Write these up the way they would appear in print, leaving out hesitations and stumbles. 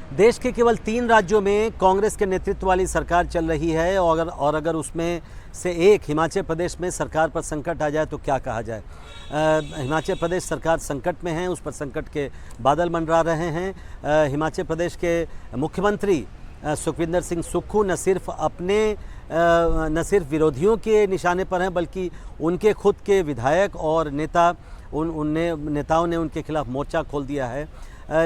देश के केवल 3 राज्यों में कांग्रेस के नेतृत्व वाली सरकार चल रही है और अगर उसमें से एक हिमाचल प्रदेश में सरकार पर संकट आ जाए तो क्या कहा जाए। हिमाचल प्रदेश सरकार संकट में है, उस पर संकट के बादल मंडरा रहे हैं। हिमाचल प्रदेश के मुख्यमंत्री सुखविंदर सिंह सुक्खू न सिर्फ विरोधियों के निशाने पर हैं, बल्कि उनके खुद के विधायक और नेताओं ने उनके खिलाफ मोर्चा खोल दिया है।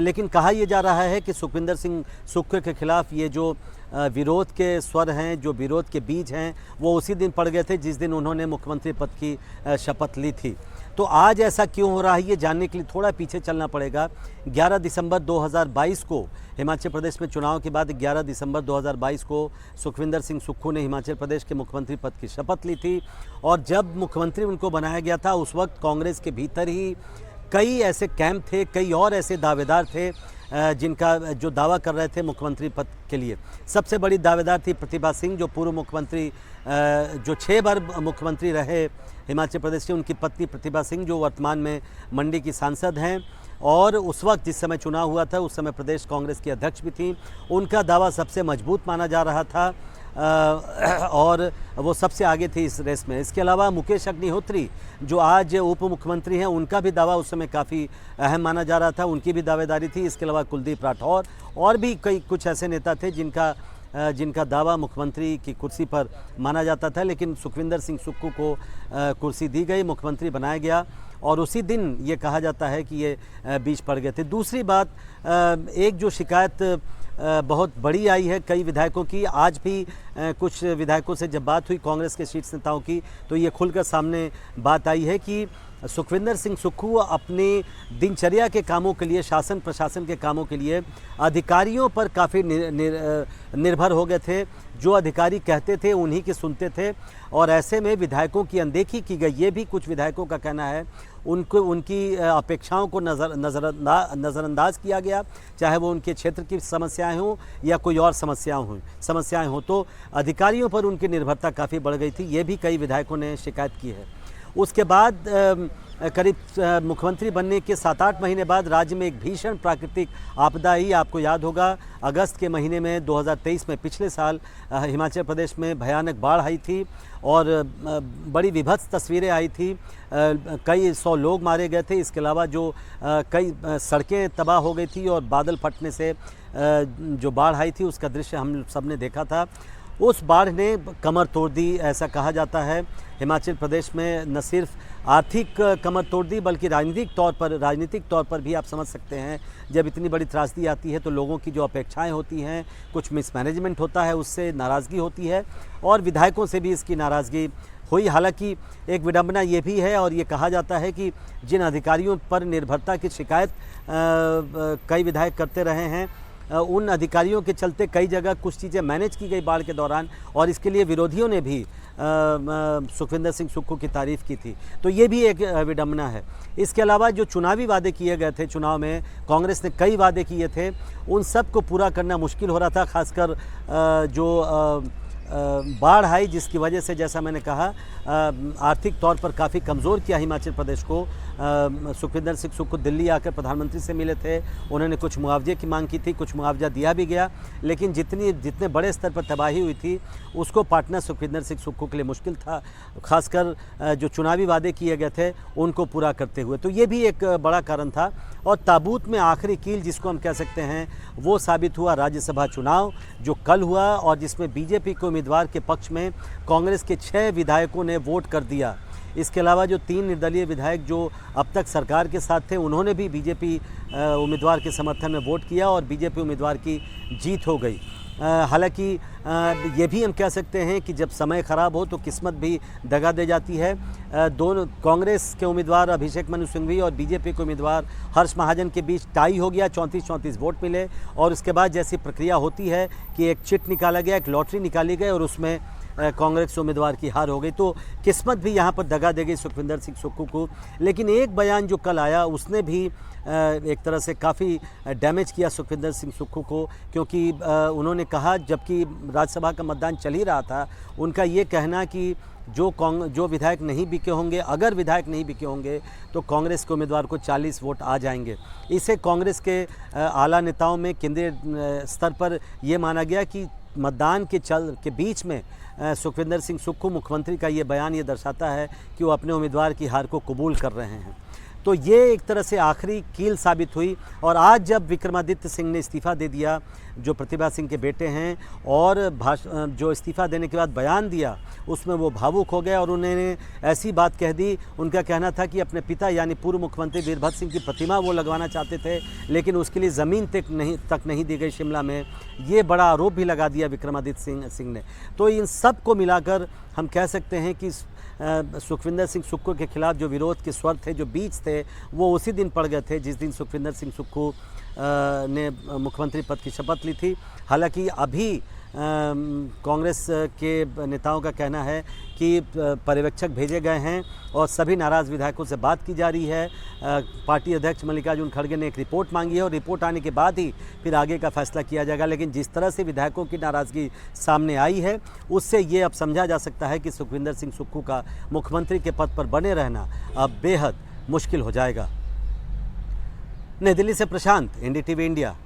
लेकिन कहा यह जा रहा है कि सुखविंदर सिंह सुक्खू के खिलाफ ये जो विरोध के स्वर हैं, जो विरोध के बीज हैं, वो उसी दिन पड़ गए थे जिस दिन उन्होंने मुख्यमंत्री पद की शपथ ली थी। तो आज ऐसा क्यों हो रहा है, ये जानने के लिए थोड़ा पीछे चलना पड़ेगा। 11 दिसंबर 2022 को हिमाचल प्रदेश में चुनाव के बाद 11 दिसंबर 2022 को सुखविंदर सिंह सुक्खू ने हिमाचल प्रदेश के मुख्यमंत्री पद की शपथ ली थी। और जब मुख्यमंत्री उनको बनाया गया था, उस वक्त कांग्रेस के भीतर ही कई ऐसे कैंप थे, कई और ऐसे दावेदार थे जो दावा कर रहे थे मुख्यमंत्री पद के लिए। सबसे बड़ी दावेदार थी प्रतिभा सिंह, जो पूर्व मुख्यमंत्री, जो 6 बार मुख्यमंत्री रहे हिमाचल प्रदेश के। उनकी पत्नी प्रतिभा सिंह, जो वर्तमान में मंडी की सांसद हैं और उस वक्त जिस समय चुनाव हुआ था उस समय प्रदेश कांग्रेस की अध्यक्ष भी थी। उनका दावा सबसे मजबूत माना जा रहा था और वो सबसे आगे थी इस रेस में। इसके अलावा मुकेश अग्निहोत्री, जो आज उप मुख्यमंत्री हैं, उनका भी दावा उस समय काफ़ी अहम माना जा रहा था, उनकी भी दावेदारी थी। इसके अलावा कुलदीप राठौर और भी कुछ ऐसे नेता थे जिनका दावा मुख्यमंत्री की कुर्सी पर माना जाता था। लेकिन सुखविंदर सिंह सुक्खू को कुर्सी दी गई, मुख्यमंत्री बनाया गया और उसी दिन ये कहा जाता है कि ये बीच पड़ गए थे। दूसरी बात, एक जो शिकायत बहुत बड़ी आई है कई विधायकों की, आज भी कुछ विधायकों से जब बात हुई कांग्रेस के शीर्ष नेताओं की, तो ये खुलकर सामने बात आई है कि सुखविंदर सिंह सुक्खू अपनी दिनचर्या के कामों के लिए, शासन प्रशासन के कामों के लिए अधिकारियों पर काफ़ी निर्भर हो गए थे। जो अधिकारी कहते थे उन्हीं की सुनते थे और ऐसे में विधायकों की अनदेखी की गई। ये भी कुछ विधायकों का कहना है। उनकी अपेक्षाओं को नज़रअंदाज किया गया, चाहे वो उनके क्षेत्र की समस्याएं हों या कोई और समस्याएं हों। तो अधिकारियों पर उनकी निर्भरता काफ़ी बढ़ गई थी, ये भी कई विधायकों ने शिकायत की है। उसके बाद करीब मुख्यमंत्री बनने के 7-8 महीने बाद राज्य में एक भीषण प्राकृतिक आपदा आई। आपको याद होगा, अगस्त के महीने में 2023 में, पिछले साल हिमाचल प्रदेश में भयानक बाढ़ आई थी और बड़ी विभत्स तस्वीरें आई थी। कई 100 लोग मारे गए थे। इसके अलावा जो कई सड़कें तबाह हो गई थी और बादल फटने से जो बाढ़ आई थी उसका दृश्य हम सब ने देखा था। उस बाढ़ ने कमर तोड़ दी, ऐसा कहा जाता है। हिमाचल प्रदेश में न सिर्फ आर्थिक कमर तोड़ दी, बल्कि राजनीतिक तौर पर भी आप समझ सकते हैं, जब इतनी बड़ी त्रासदी आती है तो लोगों की जो अपेक्षाएं होती हैं, कुछ मिसमैनेजमेंट होता है, उससे नाराज़गी होती है और विधायकों से भी इसकी नाराज़गी हुई। हालांकि एक विडंबना ये भी है और ये कहा जाता है कि जिन अधिकारियों पर निर्भरता की शिकायत कई विधायक करते रहे हैं, उन अधिकारियों के चलते कई जगह कुछ चीज़ें मैनेज की गई बाढ़ के दौरान और इसके लिए विरोधियों ने भी सुखविंदर सिंह सुक्खू की तारीफ़ की थी। तो ये भी एक विडंबना है। इसके अलावा जो चुनावी वादे किए गए थे, चुनाव में कांग्रेस ने कई वादे किए थे, उन सब को पूरा करना मुश्किल हो रहा था। खासकर जो बाढ़ आई, जिसकी वजह से, जैसा मैंने कहा, आर्थिक तौर पर काफ़ी कमज़ोर किया हिमाचल प्रदेश को। सुखविंदर सिंह सुक्खू दिल्ली आकर प्रधानमंत्री से मिले थे, उन्होंने कुछ मुआवजे की मांग की थी, कुछ मुआवजा दिया भी गया, लेकिन जितने बड़े स्तर पर तबाही हुई थी उसको पाटना सुखविंदर सिंह सुक्खू के लिए मुश्किल था, खासकर जो चुनावी वादे किए गए थे उनको पूरा करते हुए। तो ये भी एक बड़ा कारण था। और ताबूत में आखिरी कील जिसको हम कह सकते हैं, वो साबित हुआ राज्यसभा चुनाव जो कल हुआ और जिसमें बीजेपी के उम्मीदवार के पक्ष में कांग्रेस के 6 विधायकों ने वोट कर दिया। इसके अलावा जो 3 निर्दलीय विधायक जो अब तक सरकार के साथ थे, उन्होंने भी बीजेपी उम्मीदवार के समर्थन में वोट किया और बीजेपी उम्मीदवार की जीत हो गई। हालांकि ये भी हम कह सकते हैं कि जब समय ख़राब हो तो किस्मत भी दगा दे जाती है। दोनों कांग्रेस के उम्मीदवार अभिषेक मनु सिंघवी और बीजेपी के उम्मीदवार हर्ष महाजन के बीच टाई हो गया, 34-34 वोट मिले और उसके बाद जैसी प्रक्रिया होती है कि एक चिट निकाला गया, एक लॉटरी निकाली गई और उसमें कांग्रेस उम्मीदवार की हार हो गई। तो किस्मत भी यहाँ पर दगा दे गई सुखविंदर सिंह सुक्खू को। लेकिन एक बयान जो कल आया उसने भी एक तरह से काफ़ी डैमेज किया सुखविंदर सिंह सुक्खू को, क्योंकि उन्होंने कहा, जबकि राज्यसभा का मतदान चल ही रहा था, उनका ये कहना कि जो विधायक नहीं बिके होंगे, अगर विधायक नहीं बिके होंगे तो कांग्रेस के उम्मीदवार को 40 वोट आ जाएंगे। इसे कांग्रेस के आला नेताओं में केंद्रीय स्तर पर यह माना गया कि मतदान के बीच में सुखविंदर सिंह सुक्खू मुख्यमंत्री का ये बयान ये दर्शाता है कि वो अपने उम्मीदवार की हार को कबूल कर रहे हैं। तो ये एक तरह से आखिरी कील साबित हुई। और आज जब विक्रमादित्य सिंह ने इस्तीफ़ा दे दिया, जो प्रतिभा सिंह के बेटे हैं, और जो इस्तीफ़ा देने के बाद बयान दिया उसमें वो भावुक हो गए और उन्होंने ऐसी बात कह दी। उनका कहना था कि अपने पिता यानी पूर्व मुख्यमंत्री वीरभद्र सिंह की प्रतिमा वो लगवाना चाहते थे, लेकिन उसके लिए ज़मीन तक नहीं दी गई शिमला में। ये बड़ा आरोप भी लगा दिया विक्रमादित्य सिंह ने। तो इन सब को मिलाकर हम कह सकते हैं कि सुखविंदर सिंह सुक्खू के खिलाफ जो विरोध के स्वर थे, जो बीज थे, वो उसी दिन पड़ गए थे जिस दिन सुखविंदर सिंह सुक्खू ने मुख्यमंत्री पद की शपथ ली थी। हालांकि अभी कांग्रेस के नेताओं का कहना है कि पर्यवेक्षक भेजे गए हैं और सभी नाराज़ विधायकों से बात की जा रही है। पार्टी अध्यक्ष मल्लिकार्जुन खड़गे ने एक रिपोर्ट मांगी है और रिपोर्ट आने के बाद ही फिर आगे का फैसला किया जाएगा। लेकिन जिस तरह से विधायकों की नाराज़गी सामने आई है, उससे ये अब समझा जा सकता है कि सुखविंदर सिंह सुक्खू का मुख्यमंत्री के पद पर बने रहना अब बेहद मुश्किल हो जाएगा। नई दिल्ली से प्रशांत, NDTV इंडिया।